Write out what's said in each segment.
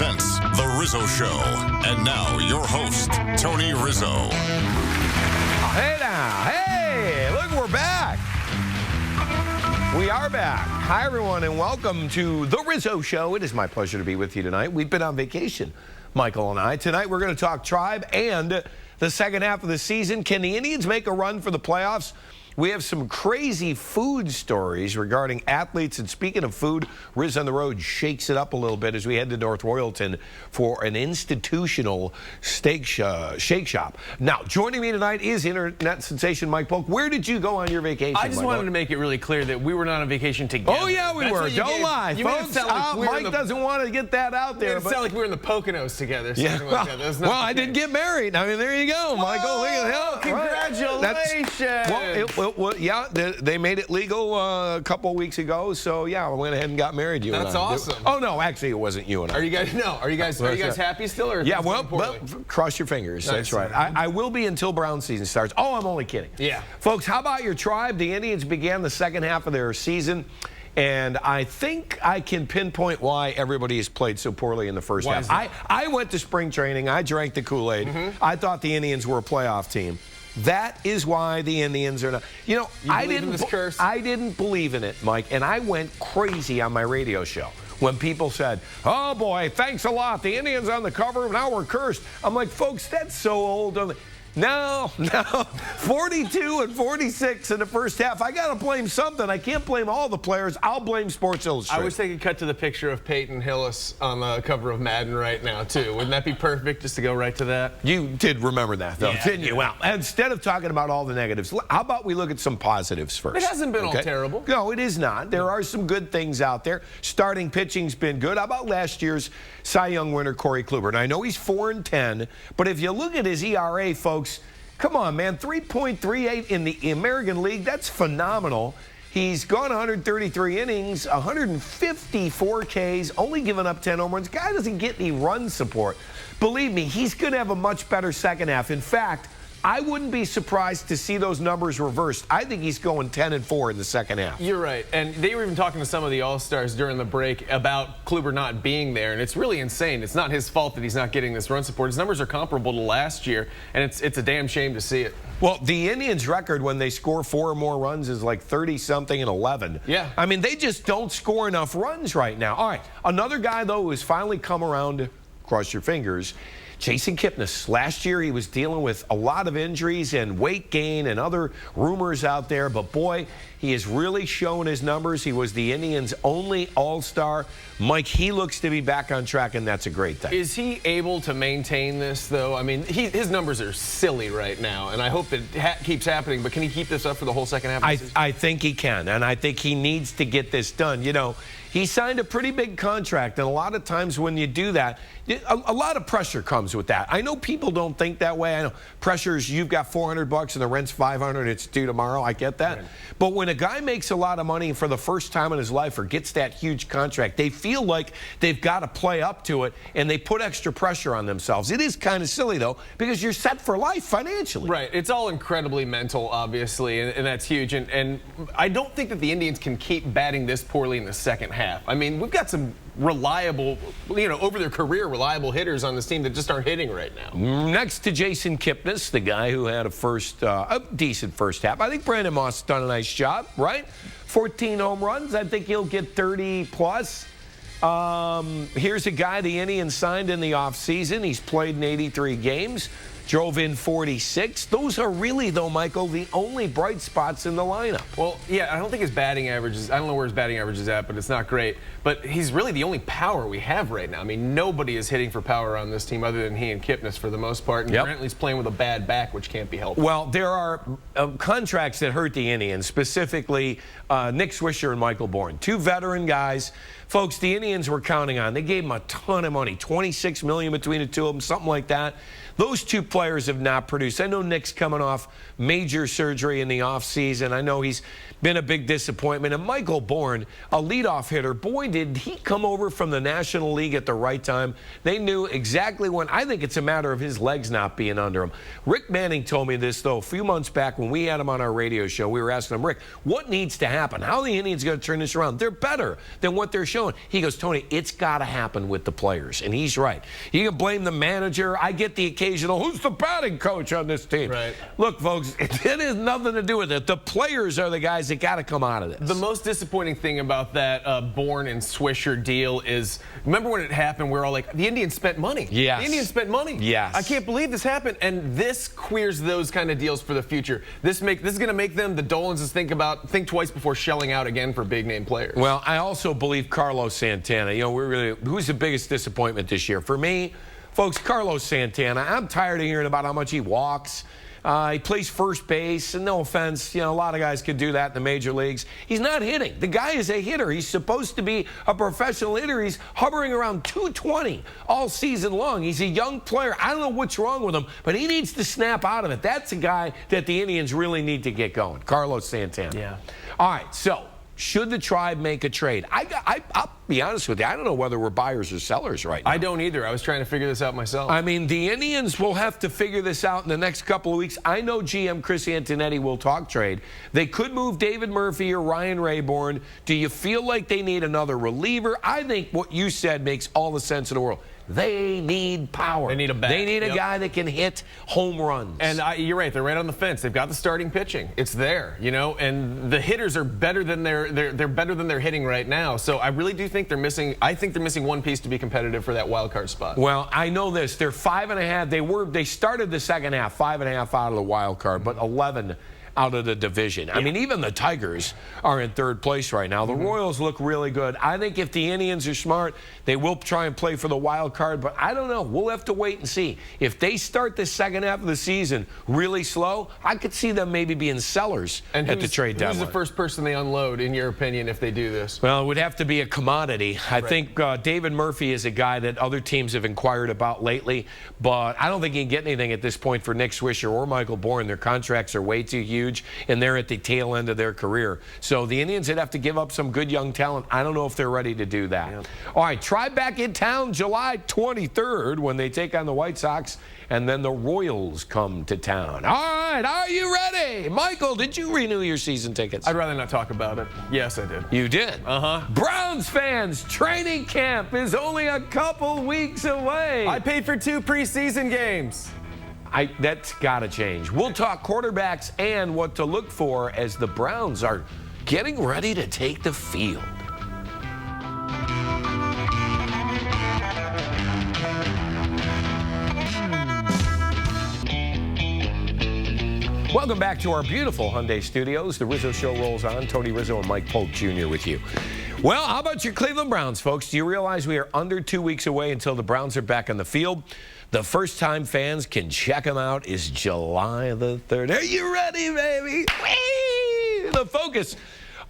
presents The Rizzo Show. And now, your host, Tony Rizzo. Hey now. Hey, look, we're back. We are back. Hi, everyone, and welcome to The Rizzo Show. It is my pleasure to be with you tonight. We've been on vacation, Michael and I. Tonight, we're going to talk Tribe and the second half of the season. Can the Indians make a run for the playoffs? We have some crazy food stories regarding athletes. And speaking of food, Riz on the Road shakes it up a little bit as we head to North Royalton for an institutional shake shop. Now, joining me tonight is internet sensation Mike Polk. Where did you go on your vacation, I just wanted to make it really clear that we were not on vacation together. Oh, yeah, we were. Don't lie, folks. Mike doesn't want to get that out there. It sounded like we were in the Poconos together. Yeah. Like that. Well, I didn't get married. I mean, there you go, Michael. Oh, congratulations. Well, yeah, they made it legal a couple of weeks ago, so yeah, I went ahead and got married. You and I. That's awesome. Oh no, actually, it wasn't you and I. Are you guys happy still? Or yeah, well, cross your fingers. Nice. That's right. I will be until Brown season starts. Oh, I'm only kidding. Yeah, folks, how about your Tribe? The Indians began the second half of their season, and I think I can pinpoint why everybody has played so poorly in the first half. I went to spring training. I drank the Kool-Aid. I thought the Indians were a playoff team. That is why the Indians are not. You know, I didn't believe in it, Mike, and I went crazy on my radio show when people said, "Oh boy, thanks a lot. The Indians on the cover. Now we're cursed." I'm like, folks, that's so old. No, 42 and 46 in the first half. I got to blame something. I can't blame all the players. I'll blame Sports Illustrated. I wish they could cut to the picture of Peyton Hillis on the cover of Madden right now, too. Wouldn't that be perfect just to go right to that? You did remember that, though, didn't you? Well, instead of talking about all the negatives, how about we look at some positives first? It hasn't been all terrible. No, it is not. There are some good things out there. Starting pitching's been good. How about last year's Cy Young winner, Corey Kluber? And I know he's 4-10, but if you look at his ERA, folks, come on, man, 3.38 in the American League, that's phenomenal. He's gone 133 innings, 154 Ks, only given up 10 home runs. Guy doesn't get any run support. Believe me, he's going to have a much better second half. In fact, I wouldn't be surprised to see those numbers reversed. I think he's going 10-4 in the second half. You're right. And they were even talking to some of the All-Stars during the break about Kluber not being there. And it's really insane. It's not his fault that he's not getting this run support. His numbers are comparable to last year. And it's a damn shame to see it. Well, the Indians' record when they score 4 or more runs is like 30-something and 11. Yeah. I mean, they just don't score enough runs right now. All right. Another guy, though, who has finally come around, cross your fingers, Jason Kipnis. Last year, he was dealing with a lot of injuries and weight gain and other rumors out there. But, boy, he has really shown his numbers. He was the Indians' only All-Star. Mike, he looks to be back on track, and that's a great thing. Is he able to maintain this, though? I mean, his numbers are silly right now, and I hope that it keeps happening. But can he keep this up for the whole second half of the season? I think he can, and I think he needs to get this done. You know, he signed a pretty big contract, and a lot of times when you do that, a lot of pressure comes with that. I know people don't think that way. I know pressure is you've got $400 and the rent's $500. It's due tomorrow. I get that. Right. But when a guy makes a lot of money for the first time in his life or gets that huge contract, they feel like they've got to play up to it, and they put extra pressure on themselves. It is kind of silly, though, because you're set for life financially. Right. It's all incredibly mental, obviously, and that's huge. And I don't think that the Indians can keep batting this poorly in the second half. I mean, we've got some reliable, over their career, reliable hitters on this team that just aren't hitting right now. Next to Jason Kipnis, the guy who had a decent first half. I think Brandon Moss has done a nice job, right? 14 home runs. I think he'll get 30 plus. Here's a guy the Indians signed in the offseason. He's played in 83 games. Drove in 46. Those are really, though, Michael, the only bright spots in the lineup. Well, yeah, I don't think his batting average is, I don't know where his batting average is at, but it's not great. But he's really the only power we have right now. I mean, nobody is hitting for power on this team other than he and Kipnis for the most part. And Brantley's playing with a bad back, which can't be helped. Well, there are contracts that hurt the Indians, specifically Nick Swisher and Michael Bourne. 2 veteran guys. Folks, the Indians were counting on. They gave him a ton of money, $26 million between the two of them, something like that. Those 2 players players have not produced. I know Nick's coming off major surgery in the offseason. I know he's been a big disappointment. And Michael Bourne, a leadoff hitter, boy, did he come over from the National League at the right time. They knew exactly when. I think it's a matter of his legs not being under him. Rick Manning told me this, though, a few months back when we had him on our radio show. We were asking him, Rick, what needs to happen? How are the Indians going to turn this around? They're better than what they're showing. He goes, Tony, it's got to happen with the players. And he's right. You can blame the manager. I get the occasional, who's the batting coach on this team? Right. Look, folks, it has nothing to do with it. The players are the guys that got to come out of this. The most disappointing thing about that Bourne and Swisher deal is, remember when it happened, we're all like, the Indians spent money. Yes. The Indians spent money. Yes. I can't believe this happened. And this queers those kind of deals for the future. This is going to make them, the Dolanses, think twice before shelling out again for big name players. Well, I also believe Carlos Santana. You know, who's the biggest disappointment this year? For me, folks, Carlos Santana. I'm tired of hearing about how much he walks. He plays first base, and no offense, you know, a lot of guys could do that in the major leagues. He's not hitting. The guy is a hitter. He's supposed to be a professional hitter. He's hovering around 220 all season long. He's a young player. I don't know what's wrong with him, but he needs to snap out of it. That's a guy that the Indians really need to get going, Carlos Santana. Yeah. All right, so should the Tribe make a trade? I'll be honest with you. I don't know whether we're buyers or sellers right now. I don't either. I was trying to figure this out myself. I mean, the Indians will have to figure this out in the next couple of weeks. I know GM Chris Antonetti will talk trade. They could move David Murphy or Ryan Rayborn. Do you feel like they need another reliever? I think what you said makes all the sense in the world. They need power. They need a bat. They need a guy that can hit home runs. And you're right. They're right on the fence. They've got the starting pitching. It's there, you know. And the hitters are better than they're better than they're hitting right now. So I really do think they're missing. I think they're missing one piece to be competitive for that wild card spot. Well, I know this. They're 5.5. They started the second half 5.5 out of the wild card, but 11 out of the division. I mean, even the Tigers are in third place right now. The Royals look really good. I think if the Indians are smart, they will try and play for the wild card, but I don't know. We'll have to wait and see. If they start the second half of the season really slow, I could see them maybe being sellers at the trade deadline. Who's the first person they unload, in your opinion, if they do this? Well, it would have to be a commodity. I think David Murphy is a guy that other teams have inquired about lately, but I don't think you can get anything at this point for Nick Swisher or Michael Bourne. Their contracts are way too huge, and they're at the tail end of their career. So the Indians would have to give up some good young talent. I don't know if they're ready to do that. Yeah. All right, Tribe back in town July 23rd when they take on the White Sox, and then the Royals come to town. All right, are you ready? Michael, did you renew your season tickets? I'd rather not talk about it. Yes, I did. You did? Uh-huh. Browns fans, training camp is only a couple weeks away. I paid for 2 preseason games. That's got to change. We'll talk quarterbacks and what to look for as the Browns are getting ready to take the field. Welcome back to our beautiful Hyundai Studios. The Rizzo Show rolls on. Tony Rizzo and Mike Polk Jr. with you. Well, how about your Cleveland Browns, folks? Do you realize we are under 2 weeks away until the Browns are back on the field? The first time fans can check them out is July the 3rd. Are you ready, baby? Whee! The focus,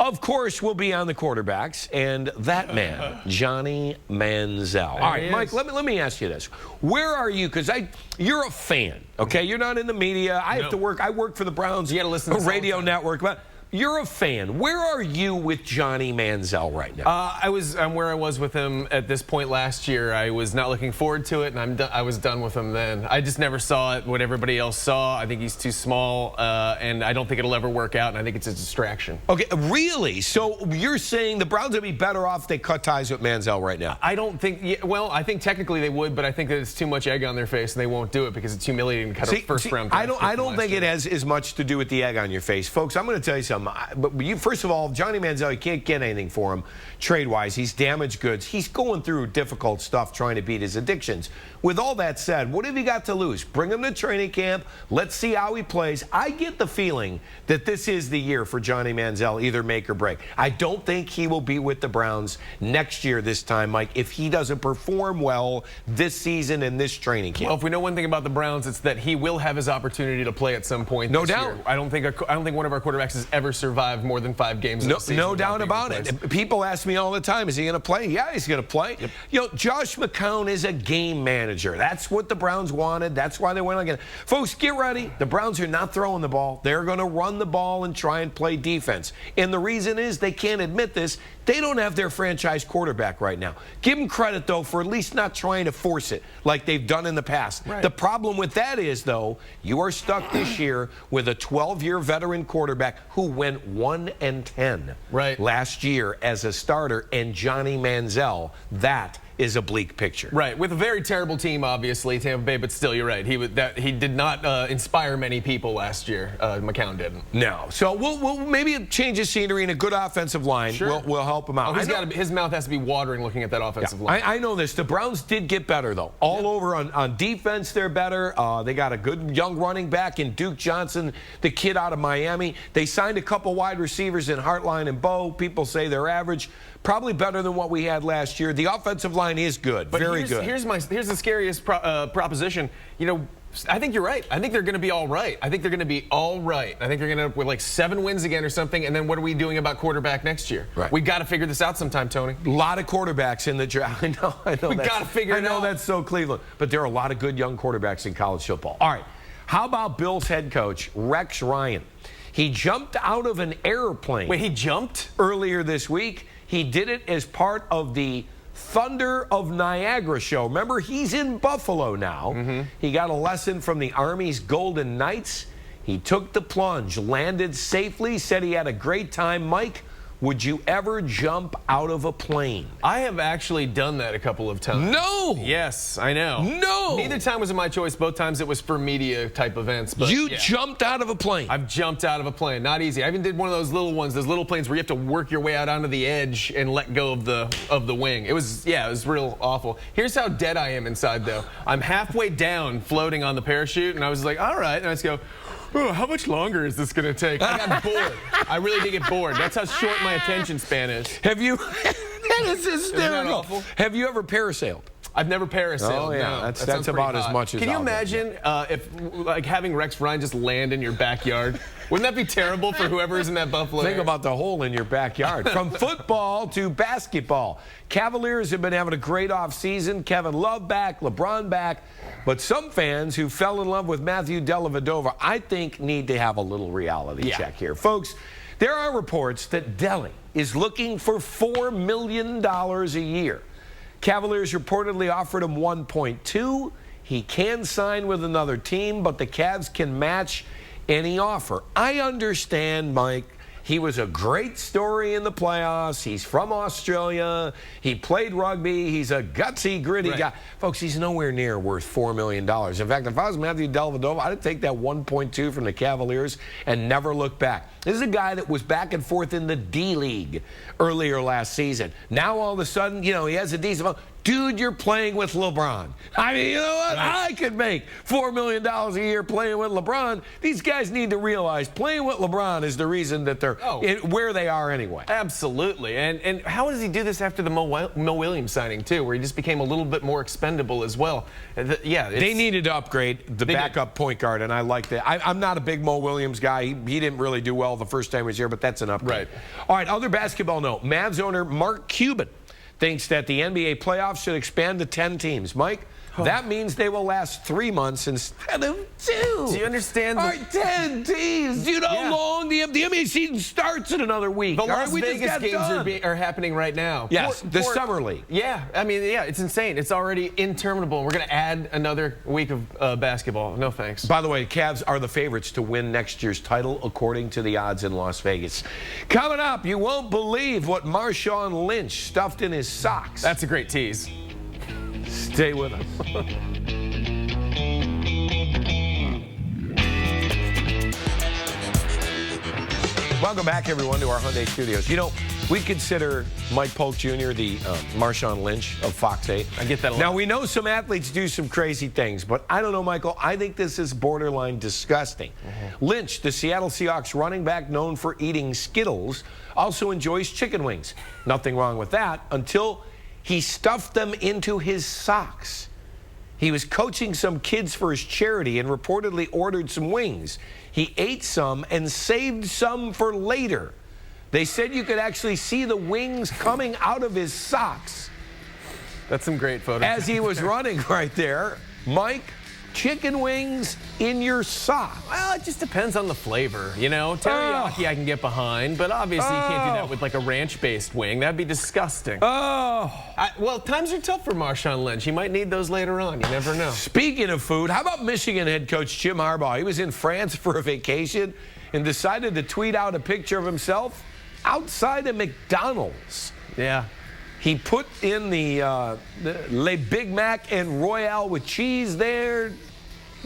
of course, will be on the quarterbacks and that man, Johnny Manziel. All right, Mike, let me ask you this. Where are you? Because you're a fan, okay? You're not in the media. I have to work. I work for the Browns you gotta listen to radio network. But you're a fan. Where are you with Johnny Manziel right now? I'm where I was with him at this point last year. I was not looking forward to it, and I was done with him then. I just never saw it, what everybody else saw. I think he's too small, and I don't think it'll ever work out, and I think it's a distraction. Okay, really? So you're saying the Browns would be better off if they cut ties with Manziel right now? I don't think, well, I think technically they would, but I think that it's too much egg on their face, and they won't do it because it's humiliating to cut a first-round draft. I don't think it has as much to do with the egg on your face. Folks, I'm going to tell you something. But first of all, Johnny Manziel, you can't get anything for him trade-wise. He's damaged goods. He's going through difficult stuff trying to beat his addictions. With all that said, what have you got to lose? Bring him to training camp. Let's see how he plays. I get the feeling that this is the year for Johnny Manziel, either make or break. I don't think he will be with the Browns next year this time, Mike, if he doesn't perform well this season in this training camp. Well, if we know one thing about the Browns, it's that he will have his opportunity to play at some point No doubt. year. I don't think one of our quarterbacks has ever never survive more than 5 games in a season. No doubt about it. People ask me all the time, is he going to play? Yeah, he's going to play. Yep. You know, Josh McCown is a game manager. That's what the Browns wanted. That's why they went again. Folks, get ready. The Browns are not throwing the ball. They're going to run the ball and try and play defense. And the reason is they can't admit this. They don't have their franchise quarterback right now. Give them credit, though, for at least not trying to force it like they've done in the past. Right. The problem with that is, though, you are stuck this year with a 12-year veteran quarterback who went 1-10 last year as a starter, and Johnny Manziel. That is a bleak picture. Right, with a very terrible team, obviously, Tampa Bay, but still, you're right. He did not inspire many people last year. McCown didn't. No. So we'll maybe a change of scenery and a good offensive line will help him out. His mouth has to be watering looking at that offensive line. I know this. The Browns did get better, though. All over on defense, they're better. They got a good young running back in Duke Johnson, the kid out of Miami. They signed a couple wide receivers in Hartline and Bo. People say they're average. Probably better than what we had last year. The offensive line is good, very good. Here's the scariest proposition. You know, I think you're right. I think they're going to be all right. I think they're going to be all right. I think they're going to end up with like 7 wins again or something. And then what are we doing about quarterback next year? Right. We got to figure this out sometime, Tony. A lot of quarterbacks in the draft. I know. We got to figure it out. I know that's so Cleveland, but there are a lot of good young quarterbacks in college football. All right. How about Bills head coach Rex Ryan? He jumped out of an airplane. Wait, he jumped? Earlier this week. He did it as part of the Thunder of Niagara show. Remember, he's in Buffalo now. He got a lesson from the Army's Golden Knights. He took the plunge, landed safely, said he had a great time. Mike, would you ever jump out of a plane? I have actually done that a couple of times. No! Yes, I know. No! Neither time was my choice. Both times it was for media type events. But you jumped out of a plane? I've jumped out of a plane. Not easy. I even did one of those little ones, those little planes where you have to work your way out onto the edge and let go of the wing. It was real awful. Here's how dead I am inside, though. I'm halfway down floating on the parachute, and I was like, all right. And I just go, oh, how much longer is this going to take? I got bored. I really did get bored. That's how short my attention span is. Have you? That is hysterical. Isn't that awful? Have you ever parasailed? I've never parasailed. Oh, yeah. No. That's about as much as Can you imagine if, like, having Rex Ryan just land in your backyard? Wouldn't that be terrible for whoever is in that Buffalo Think area? about the hole in your backyard. From football to basketball, Cavaliers have been having a great offseason. Kevin Love back, LeBron back. But some fans who fell in love with Matthew Dellavedova, I think, need to have a little reality check here. Folks, there are reports that Delly is looking for $4 million a year. Cavaliers reportedly offered him 1.2. He can sign with another team, but the Cavs can match any offer. I understand, Mike. He was a great story in the playoffs. He's from Australia. He played rugby. He's a gutsy, gritty guy. Folks, he's nowhere near worth $4 million. In fact, if I was Matthew Dellavedova, I'd take that 1.2 from the Cavaliers and never look back. This is a guy that was back and forth in the D-League earlier last season. Now, all of a sudden, you know, he has a decent amount. Dude, you're playing with LeBron. I mean, you know what? I could make $4 million a year playing with LeBron. These guys need to realize playing with LeBron is the reason that they're where they are anyway. Absolutely. And how does he do this after the Mo Williams signing, too, where he just became a little bit more expendable as well? They needed to upgrade the backup point guard, and I like that. I'm not a big Mo Williams guy. He didn't really do well the first time he was here, but that's an upgrade. All right, other basketball note. Mavs owner Mark Cuban thinks that the NBA playoffs should expand to 10 teams. Mike, that means they will last 3 months instead of 2. Do you understand? All right, 10 teams. Do you know how long the NBA season starts in another week? The Las Vegas games are happening right now. Yes, the Summer League. Yeah, I mean, it's insane. It's already interminable. We're going to add another week of basketball. No thanks. By the way, Cavs are the favorites to win next year's title, according to the odds in Las Vegas. Coming up, you won't believe what Marshawn Lynch stuffed in his socks. That's a great tease. Stay with us. Welcome back, everyone, to our Hyundai Studios. You know, we consider Mike Polk Jr. the Marshawn Lynch of Fox 8. I get that a lot. Now, we know some athletes do some crazy things, but I don't know, Michael. I think this is borderline disgusting. Lynch, the Seattle Seahawks running back known for eating Skittles, also enjoys chicken wings. Nothing wrong with that until he stuffed them into his socks. He was coaching some kids for his charity and reportedly ordered some wings. He ate some and saved some for later. They said you could actually see the wings coming out of his socks. That's some great photos. As he was running right there. Mike, chicken wings in your sock. Well, it just depends on the flavor. You know, teriyaki I can get behind, but obviously you can't do that with like a ranch-based wing. That'd be disgusting. Well, times are tough for Marshawn Lynch. He might need those later on. You never know. Speaking of food, how about Michigan head coach Jim Harbaugh? He was in France for a vacation and decided to tweet out a picture of himself outside a McDonald's. Yeah. He put in the Le Big Mac and Royale with cheese there.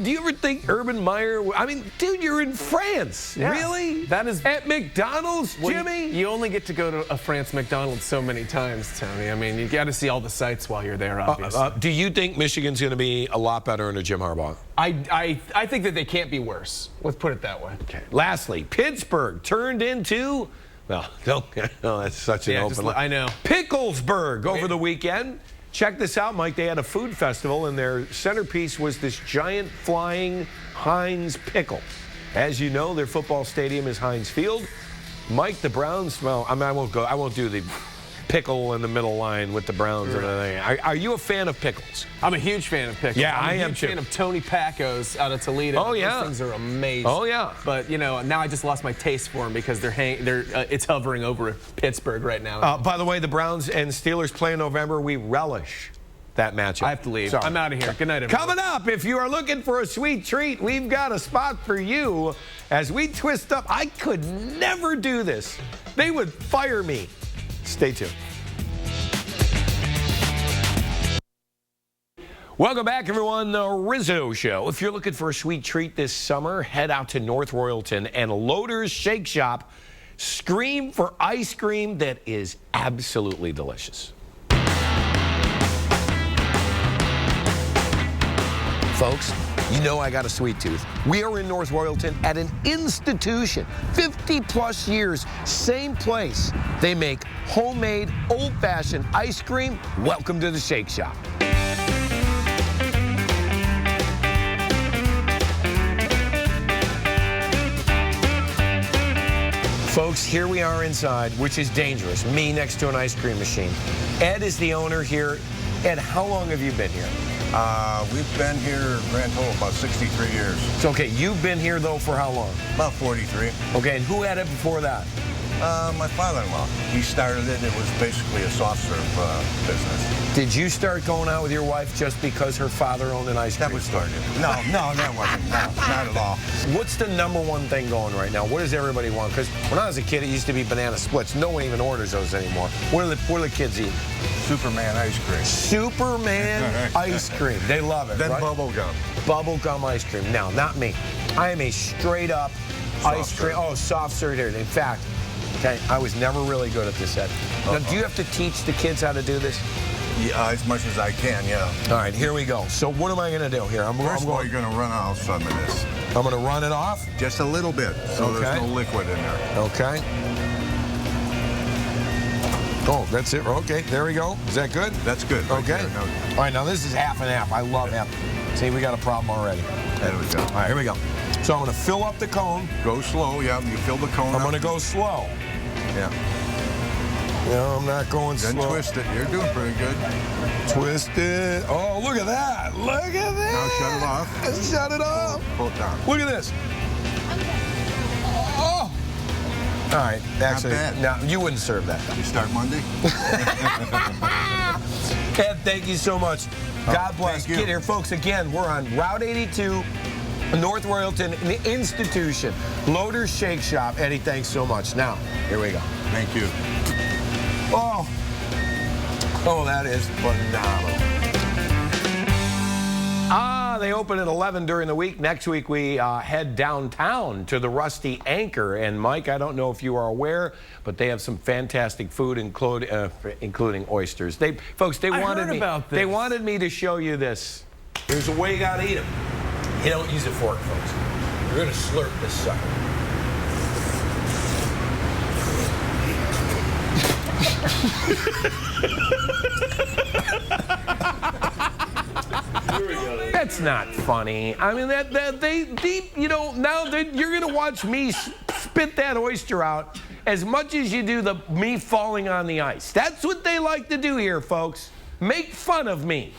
Do you ever think Urban Meyer? I mean, dude, you're in France. Yeah, really? That is at McDonald's, well, Jimmy? You only get to go to a France McDonald's so many times, Tony. I mean, you got to see all the sights while you're there, obviously. Do you think Michigan's going to be a lot better under Jim Harbaugh? I think that they can't be worse. Let's put it that way. Okay. Lastly, Pittsburgh turned into, well, that's such an open line. I know. Picklesburg over the weekend. Check this out, Mike. They had a food festival, and their centerpiece was this giant flying Heinz pickle. As you know, their football stadium is Heinz Field. Mike, the Browns, well, I mean, I won't do the pickle in the middle line with the Browns and everything. Are you a fan of pickles? I'm a huge fan of pickles. Yeah, I am too. I'm a huge fan of Tony Pacos out of Toledo. Oh, yeah. Those things are amazing. Oh, yeah. But, you know, now I just lost my taste for them because it's hovering over Pittsburgh right now. By the way, the Browns and Steelers play in November. We relish that matchup. I have to leave. Sorry. I'm out of here. Good night, everyone. Coming up, if you are looking for a sweet treat, we've got a spot for you as we twist up. I could never do this. They would fire me. Stay tuned. Welcome back, everyone. The Rizzo Show. If you're looking for a sweet treat this summer, head out to North Royalton and Loader's Shake Shop. Scream for ice cream that is absolutely delicious. Folks, you know I got a sweet tooth. We are in North Royalton at an institution, 50-plus years, same place. They make homemade, old-fashioned ice cream. Welcome to the Shake Shop. Folks, here we are inside, which is dangerous. Me next to an ice cream machine. Ed is the owner here. Ed, how long have you been here? We've been here grand total about 63 years. It's okay. You've been here, though, for how long? About 43. Okay, and who had it before that? My father-in-law. He started it. It was basically a soft serve business. Did you start going out with your wife just because her father owned an ice cream? That was started. No, that wasn't. No, not at all. What's the #1 thing going right now? What does everybody want? Because when I was a kid, it used to be banana splits. No one even orders those anymore. What are the kids eating? Superman ice cream. Superman ice cream. They love it, Then right? bubble gum. Bubble gum ice cream. Now, not me. I am a straight-up ice cream. Oh, soft serve here. In fact, okay, I was never really good at this, Ed. Now, do you have to teach the kids how to do this? Yeah, as much as I can, yeah. All right, here we go. So what am I going to do here? First of all, you're going to run off some of this. I'm going to run it off? Just a little bit, so there's no liquid in there. Okay. Oh, that's it. Okay, there we go. Is that good? That's good. Okay. All right, now this is half and half. I love half. See, we got a problem already. There we go. All right, here we go. So I'm going to fill up the cone. Go slow, yeah. You fill the cone I'm going to go slow. Yeah. No, I'm not going then slow. Then twist it. You're doing pretty good. Twist it. Oh, look at that. Look at that. Now shut it off. Shut it off. Pull it down. Look at this. Oh. All right. Actually, now you wouldn't serve that. You start Monday? Ed, thank you so much. God bless. Get here, folks. Again, we're on Route 82, North Royalton, in the institution. Loader's Shake Shop. Eddie, thanks so much. Now, here we go. Thank you. Oh, that is phenomenal. They open at 11 during the week. Next week, we head downtown to the Rusty Anchor. And, Mike, I don't know if you are aware, but they have some fantastic food, including oysters. Folks, they wanted me to show you this. Here's the way you got to eat them. You don't use a fork, folks. You're going to slurp this sucker. That's not funny. I mean, now that you're gonna watch me spit that oyster out as much as you do me falling on the ice. That's what they like to do here, folks. Make fun of me.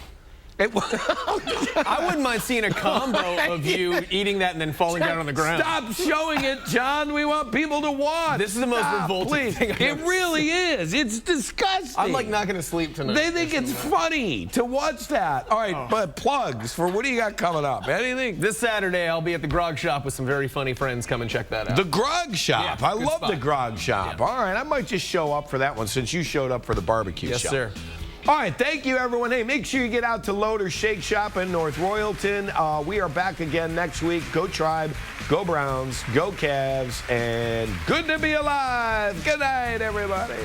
I wouldn't mind seeing a combo of you eating that and then falling down on the ground. Stop showing it, John. We want people to watch. This is the most revolting thing I've ever really is. It's disgusting. I'm like not going to sleep tonight. They think it's funny to watch that. All right, but plugs for what do you got coming up? Anything? This Saturday, I'll be at the Grog Shop with some very funny friends. Come and check that out. The Grog Shop. Yeah, I love spot. the Grog Shop. Yeah. All right, I might just show up for that one since you showed up for the barbecue shop. Yes, sir. All right, thank you, everyone. Hey, make sure you get out to Loader Shake Shop in North Royalton. We are back again next week. Go Tribe, go Browns, go Cavs, and good to be alive. Good night, everybody.